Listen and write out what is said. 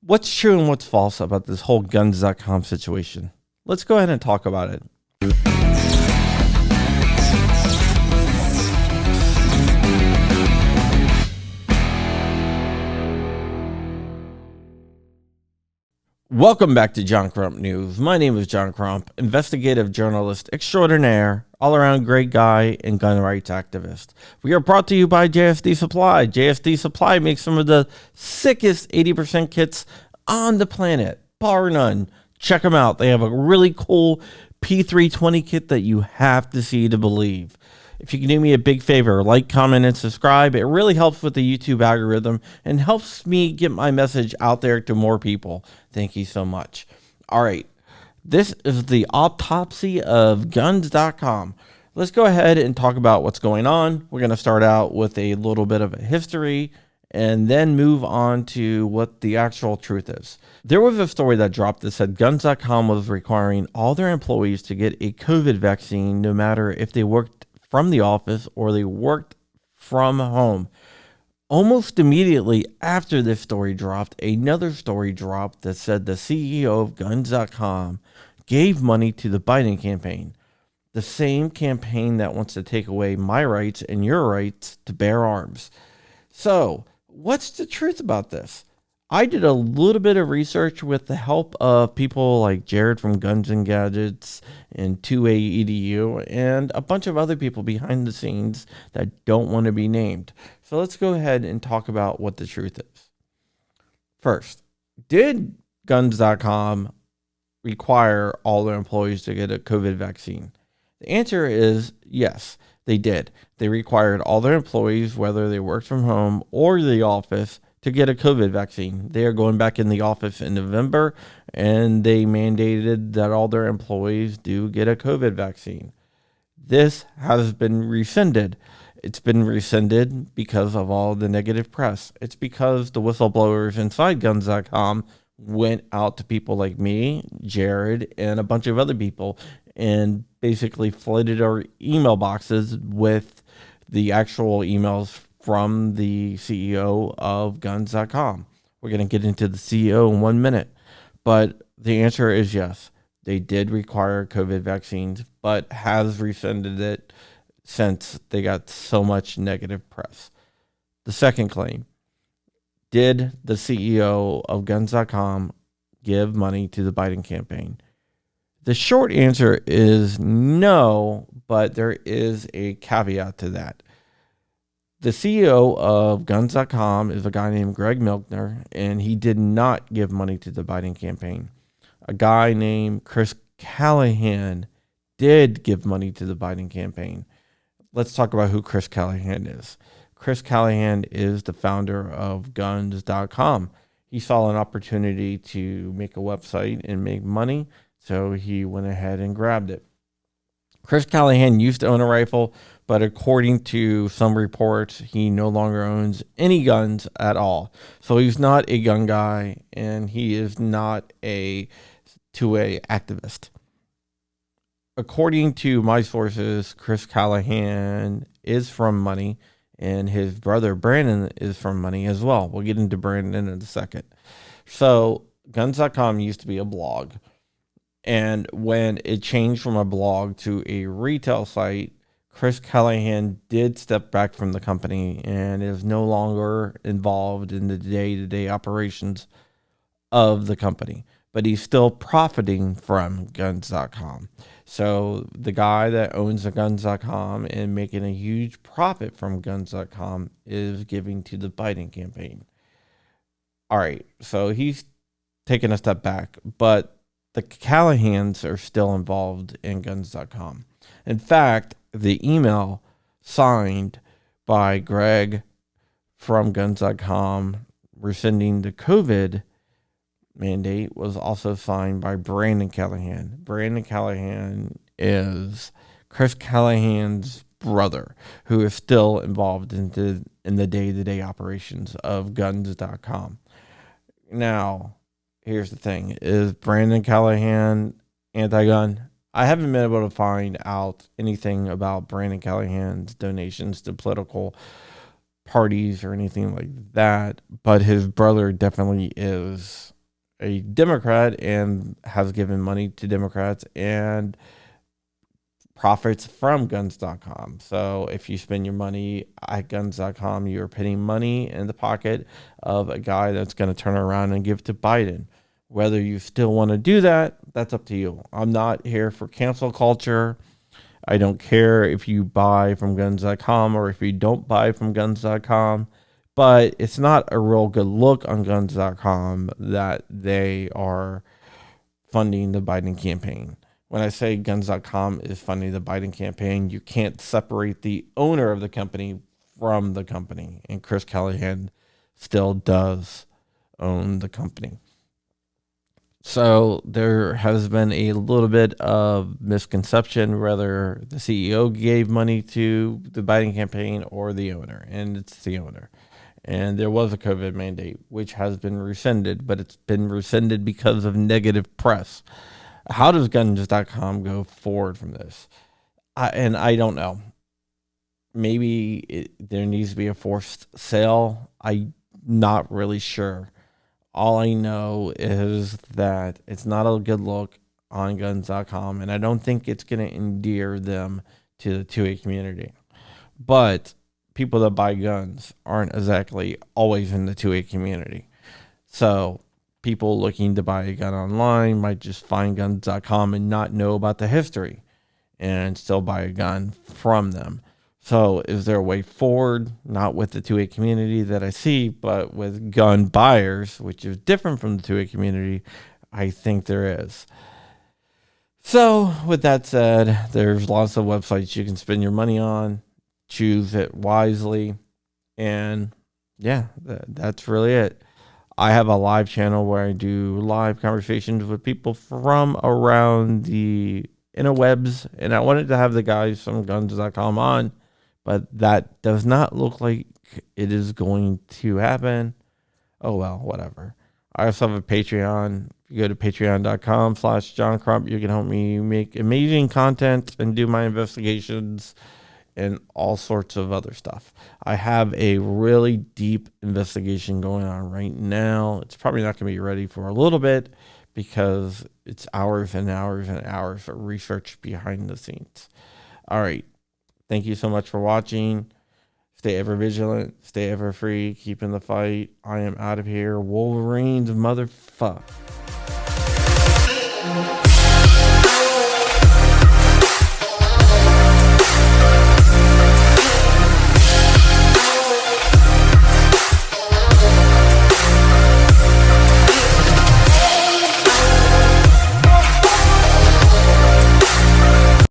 What's true and what's false about this whole guns.com situation? Let's go ahead and talk about it. Welcome back to John Crump News. My name is John Crump, investigative journalist extraordinaire, all-around great guy, and gun rights activist. We are brought to you by JSD Supply. JSD Supply makes some of the sickest 80% kits on the planet, bar none. Check them out. They have a really cool P320 kit that you have to see to believe. If you can do me a big favor, like, comment, and subscribe. It really helps with the YouTube algorithm and helps me get my message out there to more people. Thank you so much. All right. This is the autopsy of guns.com. Let's go ahead and talk about what's going on. We're going to start out with a little bit of a history and then move on to what the actual truth is. There was a story that dropped that said guns.com was requiring all their employees to get a COVID vaccine no matter if they worked from the office or they worked from home. Almost immediately after this story dropped, another story dropped that said the CEO of guns.com gave money to the Biden campaign, the same campaign that wants to take away my rights and your rights to bear arms. So, what's the truth about this? I did a little bit of research with the help of people like Jared from Guns and Gadgets and 2AEDU and a bunch of other people behind the scenes that don't want to be named. So let's go ahead and talk about what the truth is. First, did guns.com require all their employees to get a COVID vaccine? The answer is yes, they did. They required all their employees, whether they worked from home or the office, to get a COVID vaccine. They are going back in the office in November, and they mandated that all their employees do get a COVID vaccine. This has been rescinded. It's been rescinded because of all the negative press. It's because the whistleblowers inside guns.com went out to people like me, Jared, and a bunch of other people and basically flooded our email boxes with the actual emails from the CEO of guns.com. We're going to get into the CEO in 1 minute, but the answer is yes. They did require COVID vaccines, but has rescinded it since they got so much negative press. The second claim, did the CEO of guns.com give money to the Biden campaign? The short answer is no, but there is a caveat to that. The CEO of guns.com is a guy named Greg Milkner, and he did not give money to the Biden campaign. A guy named Chris Callahan did give money to the Biden campaign. Let's talk about who Chris Callahan is. Chris Callahan is the founder of guns.com. He saw an opportunity to make a website and make money, so he went ahead and grabbed it. Chris Callahan used to own a rifle, but according to some reports, he no longer owns any guns at all. So he's not a gun guy, and he is not a 2A activist. According to my sources, Chris Callahan is from money, and his brother Brandon is from money as well. We'll get into Brandon in a second. So guns.com used to be a blog. And when it changed from a blog to a retail site, Chris Callahan did step back from the company and is no longer involved in the day-to-day operations of the company. But he's still profiting from guns.com. So the guy that owns the guns.com and making a huge profit from guns.com is giving to the Biden campaign. All right, so he's taking a step back, but the Callahans are still involved in guns.com. In fact, the email signed by Greg from guns.com rescinding the COVID mandate was also signed by Brandon Callahan. Brandon Callahan is Chris Callahan's brother, who is still involved in the day-to-day operations of guns.com. Now, here's the thing. Is Brandon Callahan anti-gun? I haven't been able to find out anything about Brandon Callahan's donations to political parties or anything like that, but his brother definitely is a Democrat and has given money to Democrats and profits from guns.com. So if you spend your money at guns.com, you're putting money in the pocket of a guy that's going to turn around and give to Biden. Whether you still want to do that, that's up to you. I'm not here for cancel culture. I don't care if you buy from guns.com or if you don't buy from guns.com, but it's not a real good look on guns.com that they are funding the Biden campaign. When I say guns.com is funding the Biden campaign, you can't separate the owner of the company from the company. And Chris Callahan still does own the company. So there has been a little bit of misconception whether the CEO gave money to the Biden campaign or the owner, and it's the owner. And there was a COVID mandate, which has been rescinded, but it's been rescinded because of negative press. How does guns.com go forward from this? I don't know. Maybe there needs to be a forced sale. I'm not really sure. All I know is that it's not a good look on guns.com, and I don't think it's going to endear them to the 2A community. But people that buy guns aren't exactly always in the 2A community. So people looking to buy a gun online might just find guns.com and not know about the history and still buy a gun from them. So is there a way forward, not with the 2A community that I see, but with gun buyers, which is different from the 2A community? I think there is. So with that said, there's lots of websites you can spend your money on. Choose it wisely. And yeah, that's really it. I have a live channel where I do live conversations with people from around the interwebs, and I wanted to have the guys from guns.com on, but that does not look like it is going to happen. Oh, well, whatever. I also have a Patreon. If you go to patreon.com/John Crump, you can help me make amazing content and do my investigations and all sorts of other stuff. I have a really deep investigation going on right now. It's probably not going to be ready for a little bit because it's hours and hours and hours of research behind the scenes. All right. Thank you so much for watching. Stay ever vigilant. Stay ever free. Keep in the fight. I am out of here. Wolverines, motherfucker.